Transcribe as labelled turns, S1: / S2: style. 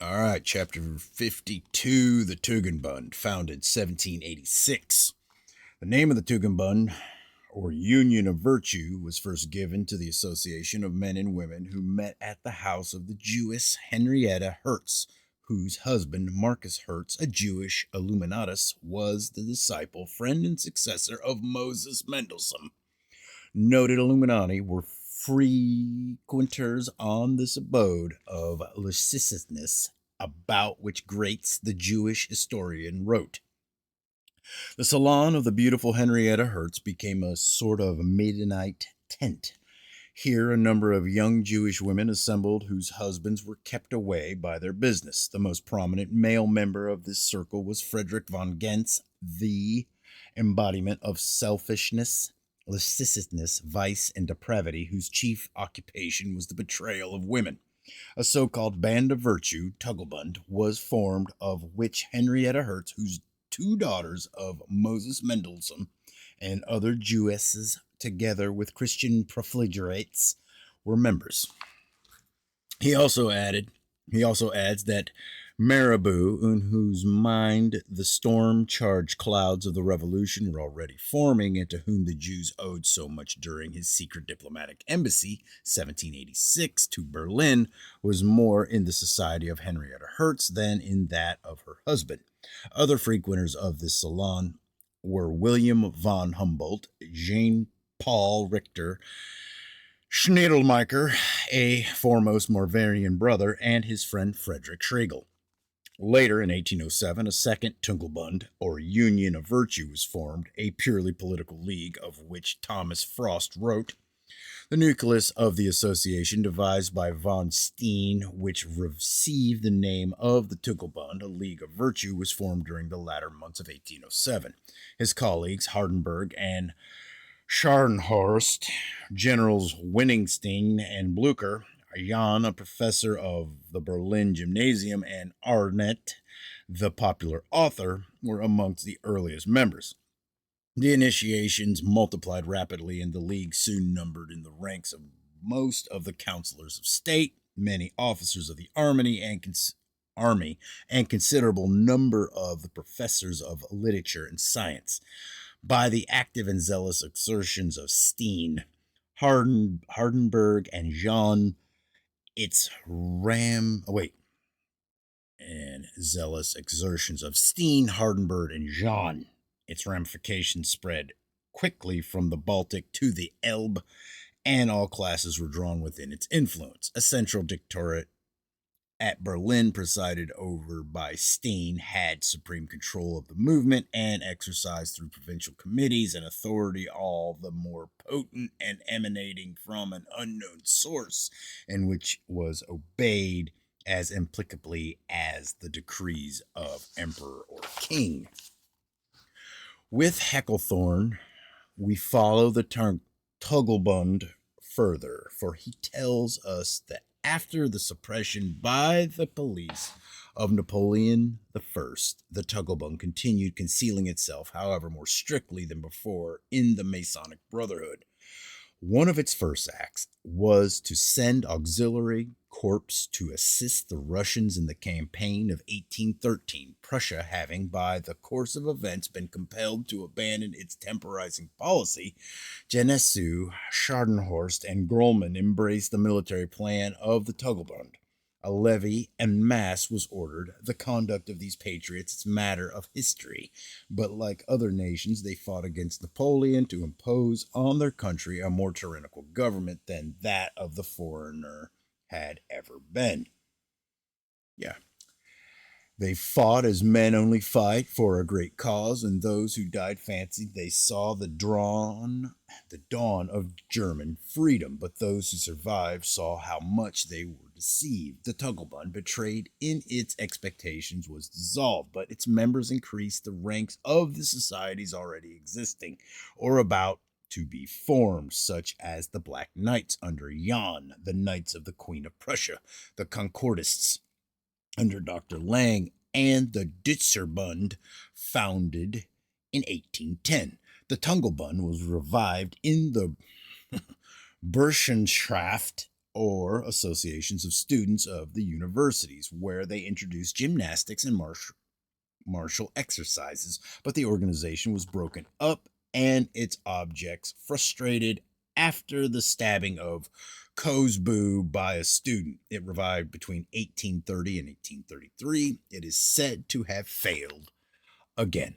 S1: All right, chapter 52, the Tugan Bund, founded 1786. The name of the Tugan Bund, or Union of Virtue, was first given to the association of men and women who met at the house of the Jewess Henrietta Herz, whose husband, Marcus Herz, a Jewish Illuminatus, was the disciple, friend, and successor of Moses Mendelssohn. Noted Illuminati were frequenters on this abode of lasciviousness, about which Grates, the Jewish historian, wrote. The salon of the beautiful Henrietta Herz became a sort of Maidenite tent. Here a number of young Jewish women assembled whose husbands were kept away by their business. The most prominent male member of this circle was Frederick von Gentz, the embodiment of selfishness, lasciviousness, vice, and depravity, whose chief occupation was the betrayal of women. A so-called band of virtue, Tugelbund, was formed, of which Henrietta Herz, whose two daughters of Moses Mendelssohn and other Jewesses, together with Christian profligerates, were members. He also adds that Mirabeau, in whose mind the storm-charged clouds of the Revolution were already forming, and to whom the Jews owed so much during his secret diplomatic embassy, 1786, to Berlin, was more in the society of Henrietta Herz than in that of her husband. Other frequenters of this salon were William von Humboldt, Jean-Paul Richter, Schneedelmeicher, a foremost Moravian brother, and his friend Frederick Schlegel. Later, in 1807, a second Tugendbund, or Union of Virtue, was formed, a purely political league of which Thomas Frost wrote. The nucleus of the association, devised by von Steen, which received the name of the Tugendbund, a League of Virtue, was formed during the latter months of 1807. His colleagues, Hardenberg and Scharnhorst, Generals Wenningstein and Blücher, Jan, a professor of the Berlin Gymnasium, and Arnett, the popular author, were amongst the earliest members. The initiations multiplied rapidly, and the League soon numbered in the ranks of most of the councilors of state, many officers of the army, and considerable number of the professors of literature and science. By the active and zealous exertions of Steen, Hardenberg, and Jean, and zealous exertions of Steen, Hardenberg, and Jean, its ramifications spread quickly from the Baltic to the Elbe, and all classes were drawn within its influence. A central dictatorate at Berlin, presided over by Steen, had supreme control of the movement and exercised through provincial committees an authority all the more potent and emanating from an unknown source, and which was obeyed as implicably as the decrees of emperor or king. With Heckelthorn, we follow the Tugendbund further, for he tells us that after the suppression by the police of Napoleon I, the Tugendbund continued concealing itself, however, more strictly than before, in the Masonic Brotherhood. One of its first acts was to send auxiliary corps to assist the Russians in the campaign of 1813, Prussia having, by the course of events, been compelled to abandon its temporizing policy. Genesue, Scharnhorst, and Grolman embraced the military plan of the Tugendbund. A levy en masse was ordered. The conduct of these patriots is matter of history, but like other nations, they fought against Napoleon to impose on their country a more tyrannical government than that of the foreigner had ever been. Yeah. They fought as men only fight for a great cause, and those who died fancied they saw the dawn of German freedom, but those who survived saw how much they were deceived. The Tugendbund, betrayed in its expectations, was dissolved, but its members increased the ranks of the societies already existing or about to be formed, such as the Black Knights under Jan, the Knights of the Queen of Prussia, the Concordists under Dr. Lang, and the Dutzerbund, founded in 1810. The Tugendbund was revived in the Burschenschaft or associations of students of the universities, where they introduced gymnastics and martial exercises, but the organization was broken up and its objects frustrated after the stabbing of Cosbu by a student. It revived between 1830 and 1833. It is said to have failed again.